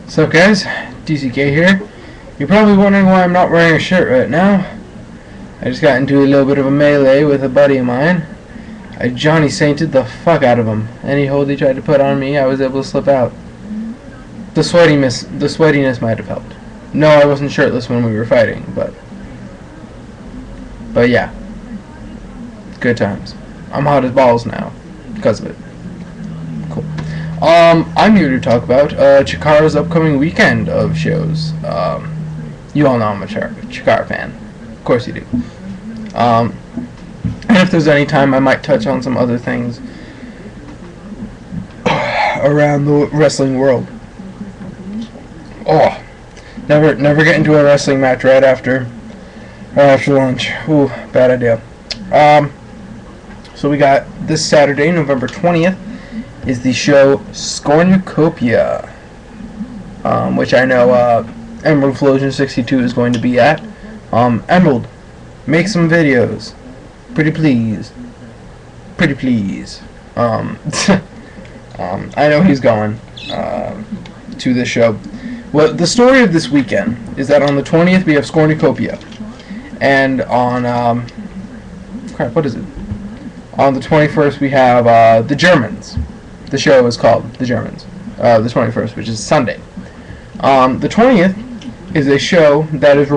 What's up, guys? DCK here. You're probably wondering why I'm not wearing a shirt right now. I just got into a little bit of a melee with a buddy of mine. I Johnny Sainted the fuck out of him. Any hold he tried to put on me, I was able to slip out. The sweatiness might have helped. No, I wasn't shirtless when we were fighting, but yeah. Good times. I'm hot as balls now because of it. Cool. I'm here to talk about Chikara's upcoming weekend of shows. You all know I'm a Chikara fan. Of course you do. And if there's any time, I might touch on some other things around the wrestling world. Oh, never get into a wrestling match right after lunch. Ooh, bad idea. So we got this Saturday, November 20th, is the show Scornucopia, which I know Emerald Flosion 62 is going to be at. Emerald, make some videos, pretty please. I know he's going to this show. Well, the story of this weekend is that on the 20th we have Scornucopia, and on what is it? On the 21st we have the Germans. The show is called The Germans. The 21st, which is Sunday. The 20th is a show that is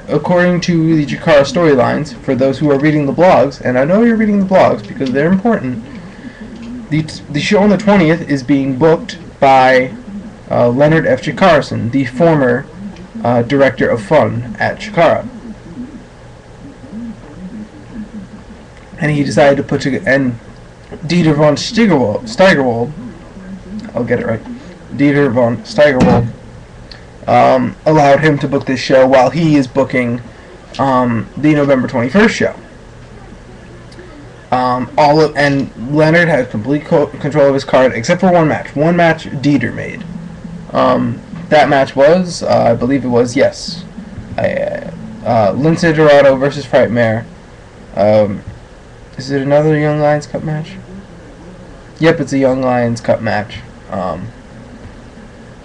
according to the Chikara storylines. For those who are reading the blogs, and I know you're reading the blogs because they're important. The show on the 20th is being booked by Leonard F. Richardson, the former director of fun at Chikara. And he decided to put together, and Dieter von Steigerwald, I'll get it right, Dieter von Steigerwald, allowed him to book this show while he is booking the November 21st show. And Leonard has complete control of his card except for one match. One match Dieter made. That match was, I believe it was, yes, Lince Dorado versus Frightmare. Is it another Young Lions Cup match? Yep, it's a Young Lions Cup match.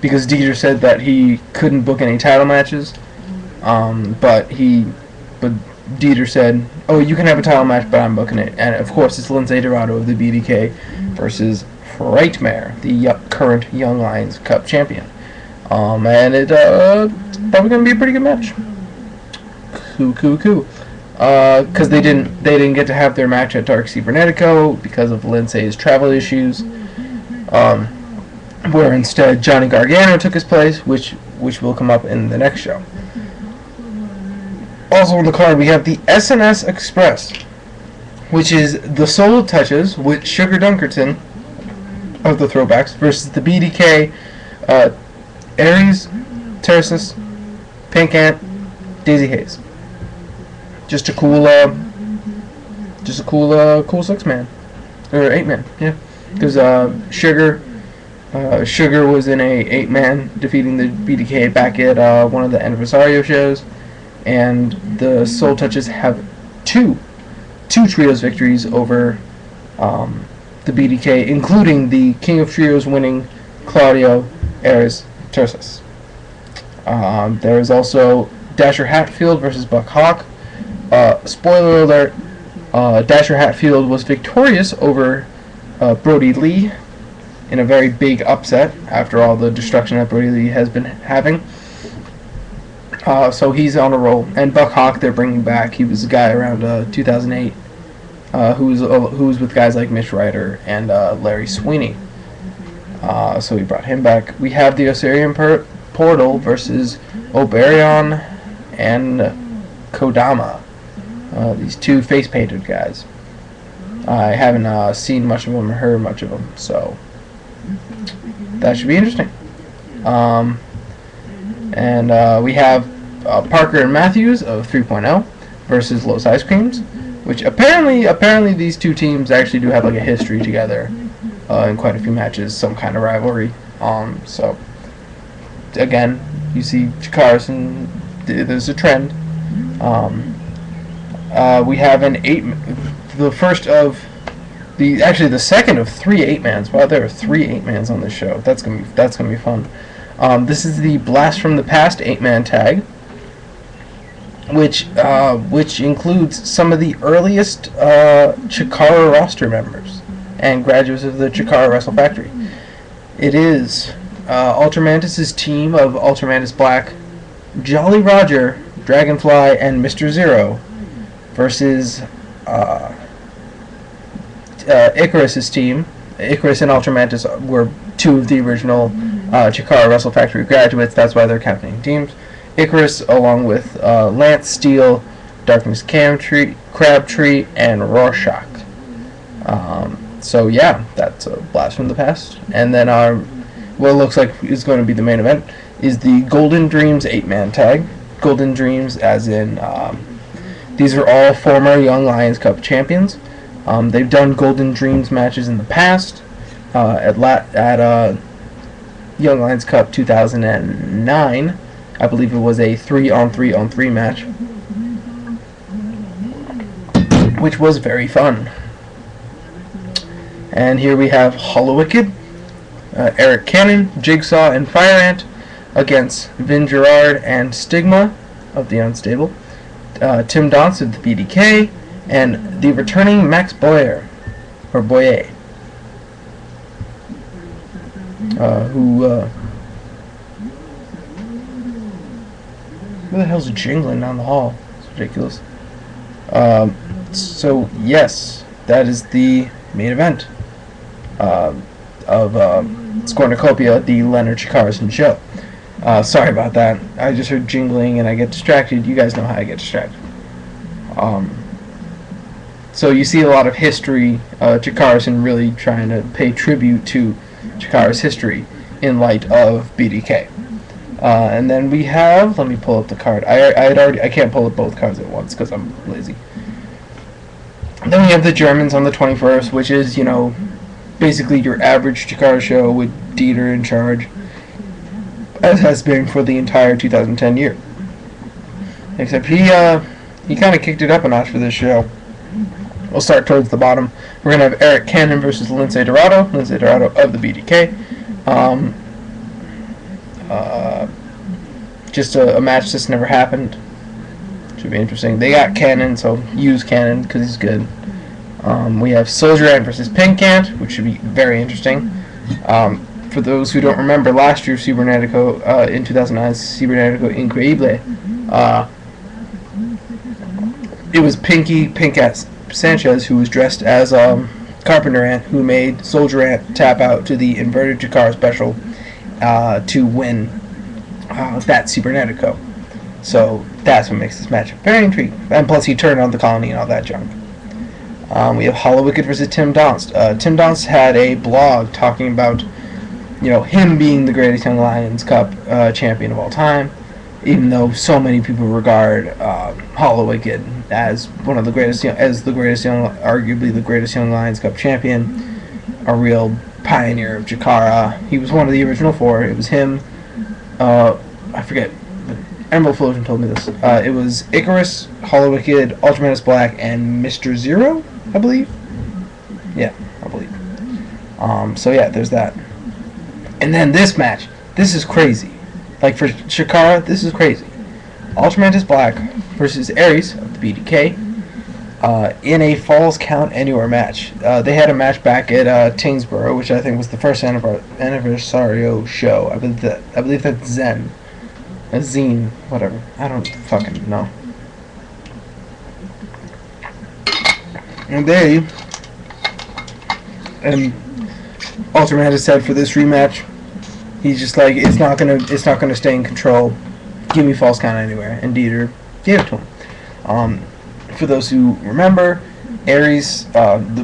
Because Dieter said that he couldn't book any title matches. But Dieter said, "Oh, you can have a title match, but I'm booking it." And of course, it's Lince Dorado of the BDK versus Frightmare, the current Young Lions Cup champion. And it's probably gonna be a pretty good match. Cool. Because they didn't get to have their match at Dark Cibernetico because of Lince's travel issues, where instead Johnny Gargano took his place, which will come up in the next show. Also on the card we have the SNS Express, which is the Soul Touches with Sugar Dunkerton of the Throwbacks versus the BDK, Aries, Tursas, Pink Ant, Daizee, Haze. Just a cool 6-man or 8-man, yeah. Because Sugar was in a 8-man defeating the BDK back at one of the Anniversario shows, and the Soul Touches have two trios victories over the BDK, including the King of Trios winning Claudio Ares Tursas. There is also Dasher Hatfield versus Buck Hawke. Spoiler alert, Dasher Hatfield was victorious over Brody Lee in a very big upset after all the destruction that Brody Lee has been having. So he's on a roll. And Buck Hawke they're bringing back. He was a guy around 2008 who was with guys like Mitch Ryder and Larry Sweeney. So we brought him back. We have the Osirian Portal versus Obariyon and Kodama. These two face-painted guys. I haven't seen much of them or heard much of them, so that should be interesting. And we have Parker and Mathews of 3.0 versus Los Ice Creams, which apparently these two teams actually do have like a history together in quite a few matches, some kind of rivalry. So again, you see Chikara, and there's a trend. We have the second of 3 8-mans. Wow, there are 3 8-mans on this show. That's gonna be fun. This is the Blast from the Past 8-man tag, which includes some of the earliest Chikara roster members and graduates of the Chikara Wrestle Factory. It is UltraMantis' team of UltraMantis Black, Jolly Roger, Dragonfly, and Mr. Zero versus Icarus' team. Icarus and UltraMantis were two of the original Chikara Wrestle Factory graduates. That's why they're captaining teams. Icarus, along with Lance, Steel, Darkness Crabtree, and Rorschach. So yeah, that's a Blast from the Past. And then what looks like is going to be the main event is the Golden Dreams 8-man tag. Golden Dreams as in, these are all former Young Lions Cup champions. They've done Golden Dreams matches in the past. At Young Lions Cup 2009, I believe it was a 3-on-3-on-3 match, which was very fun. And here we have Hallowicked, Eric Cannon, Jigsaw, and Fire Ant against Gerard and Stigma of the Unstable, Tim Donst of the BDK, and the returning Max Boyer, or Boyer, who the hell's jingling down the hall? It's ridiculous. So yes, that is the main event of Scornucopia, the Leonard Chikara show. Sorry about that. I just heard jingling and I get distracted. You guys know how I get distracted. So you see a lot of history, Chikara really trying to pay tribute to Chikara's history in light of BDK. And then we have, let me pull up the card. I can't pull up both cards at once because I'm lazy. Then we have the Germans on the 21st, which is, basically your average Chikara show with Dieter in charge, as has been for the entire 2010 year. Except he kind of kicked it up a notch for this show. We'll start towards the bottom. We're going to have Eric Cannon versus Lince Dorado. Lince Dorado of the BDK. Just a match that's never happened. Should be interesting. They got Cannon, so use Cannon because he's good. We have Soldier Ant versus Pink Ant, which should be very interesting. For those who don't remember, last year Cibernetico, in 2009, Cibernetico Increíble, it was Pink Ant Sanchez who was dressed as Carpenter Ant, who made Soldier Ant tap out to the inverted Chikara special to win that Cibernetico. So that's what makes this match very intriguing. And plus he turned on the colony and all that junk. We have Hallowicked versus Tim Donst. Tim Donst had a blog talking about, him being the greatest Young Lions Cup champion of all time, even though so many people regard Hallowicked as one of the greatest, arguably the greatest Young Lions Cup champion, a real pioneer of Chikara. He was one of the original four. It was him. I forget. Emerald Flosion told me this. It was Icarus, Hallowicked, UltraMantis Black, and Mr. Zero, I believe. Yeah, I believe. So yeah, there's that. And then this match. This is crazy. Like for Chikara, this is crazy. UltraMantis Black versus Ares of the BDK in a Falls Count Anywhere match. They had a match back at Tingsboro, which I think was the first anniversario show. I believe that's Zen. A zine, whatever. I don't fucking know. And UltraMantis said for this rematch, he's just like, it's not gonna stay in control. Give me Falls Count Anywhere, and Dieter gave it to him. For those who remember, Ares,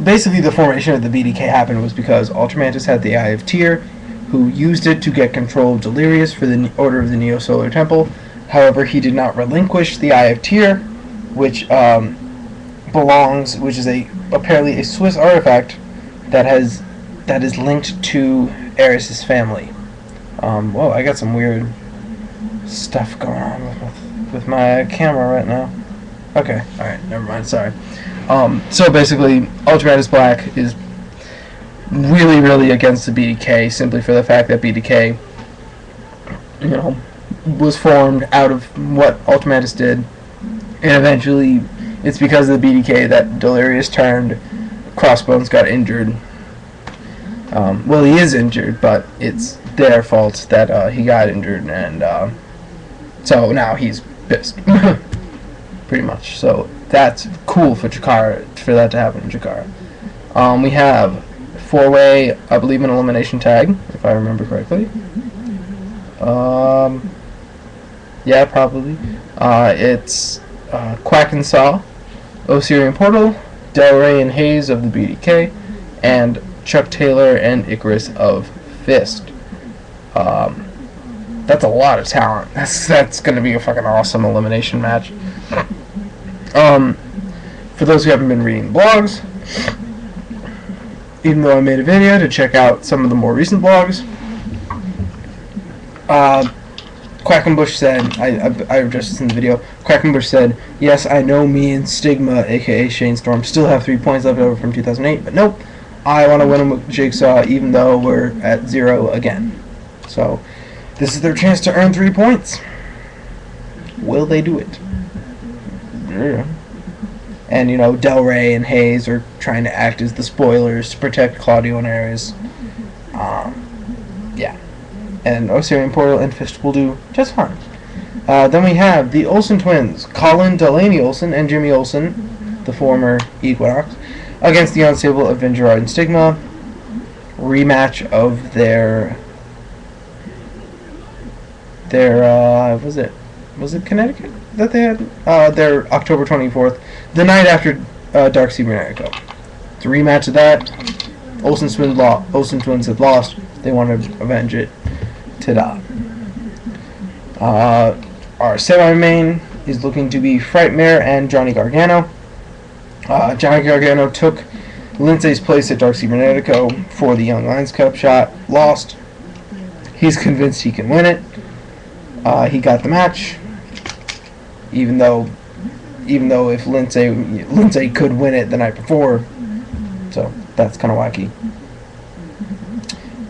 basically the formation of the BDK happened was because UltraMantis had the Eye of Tyr, who used it to get control of Delirious for the Order of the Neo-Solar Temple. However, he did not relinquish the Eye of Tyr, which is apparently a Swiss artifact that is linked to Ares' family. Whoa, I got some weird stuff going on with my camera right now. Okay, alright, never mind, sorry. So basically, UltraMantis Black is really against the BDK, simply for the fact that BDK you know, was formed out of what UltraMantis did, and eventually it's because of the BDK that Delirious turned. Crossbones got injured. Well, he is injured, but it's their fault that he got injured, and so now he's pissed, pretty much. So that's cool for Chikara, for that to happen in Chikara. We have 4-way, I believe, an elimination tag, if I remember correctly. Yeah, probably. It's Quack and Saw, Osirian Portal, Del Rey and Haze of the BDK, and Chuck Taylor and Icarus of Fist. That's a lot of talent. That's going to be a fucking awesome elimination match. For those who haven't been reading blogs, even though I made a video to check out some of the more recent blogs, Quackenbush said, I addressed this in the video, Quackenbush said, yes, I know me and Stigma, aka Shane Storm, still have 3 points left over from 2008, but nope, I want to win them with Jigsaw even though we're at 0 again. So, this is their chance to earn 3 points. Will they do it? Yeah. And, you know, Del Rey and Haze are trying to act as the spoilers to protect Claudio and Ares. Yeah. And Osirian Portal and Fist will do just fine. Then we have the Olsen twins, Colin Delaney Olsen and Jimmy Olsen, the former Equinox, against the unstable of Gerard and Stigma. Rematch of their was it Connecticut that they had? Their October 24th, the night after Dark Cibernetico. It's a rematch of that. Olsen twins have lost. They want to avenge it. Ta-da. Our semi-main is looking to be Frightmare and Johnny Gargano. Johnny Gargano took Lince's place at Dark Cibernetico for the Young Lions Cup shot. Lost. He's convinced he can win it. He got the match. Even though if Lince could win it the night before. So that's kind of wacky.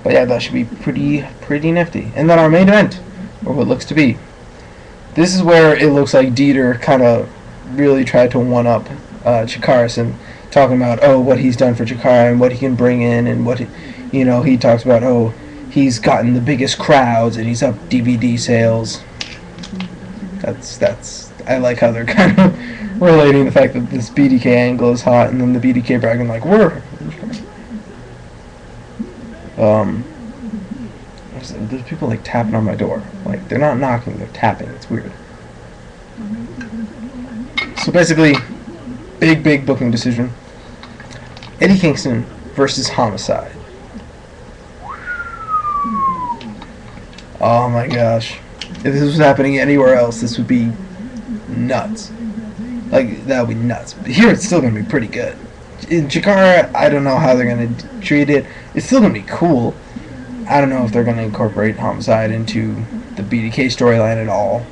But yeah, that should be pretty nifty. And then our main event, or what looks to be. This is where it looks like Dieter kind of really tried to one-up Chikara, and talking about, what he's done for Chikara and what he can bring in, and what he talks about, he's gotten the biggest crowds and he's up DVD sales. That's I like how they're kind of relating the fact that this BDK angle is hot, and then the BDK bragging like, there's people like tapping on my door. Like, they're not knocking, they're tapping. It's weird. So basically, big booking decision. Eddie Kingston versus Homicide. Oh my gosh. If this was happening anywhere else, this would be nuts. Like, that would be nuts. But here it's still going to be pretty good. In Chikara, I don't know how they're going to treat it. It's still going to be cool. I don't know if they're going to incorporate Homicide into the BDK storyline at all.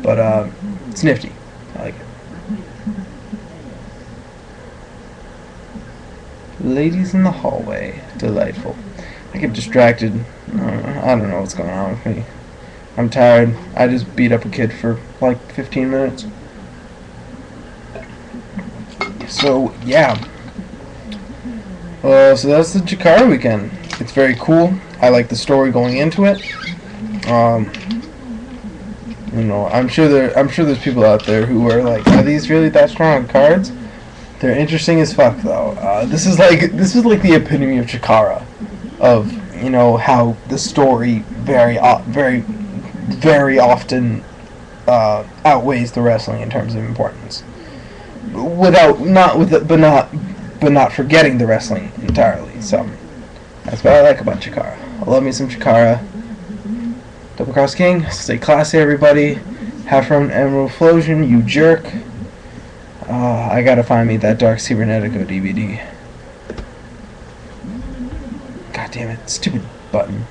But, it's nifty. I like it. Ladies in the hallway. Delightful. I get distracted. I don't know what's going on with me. I'm tired. I just beat up a kid for like 15 minutes. So, yeah. So that's the Chikara weekend. It's very cool. I like the story going into it. I'm sure there's people out there who are like, are these really that strong cards? They're interesting as fuck, though. This is like the epitome of Chikara, of how the story very often outweighs the wrestling in terms of importance, but not forgetting the wrestling entirely. So that's what I like about Chikara. I love me some Chikara. Double Cross King, stay classy, everybody. Have from Emerald Flosion, you jerk. I gotta find me that Dark Cibernetico DVD. God damn it, stupid button.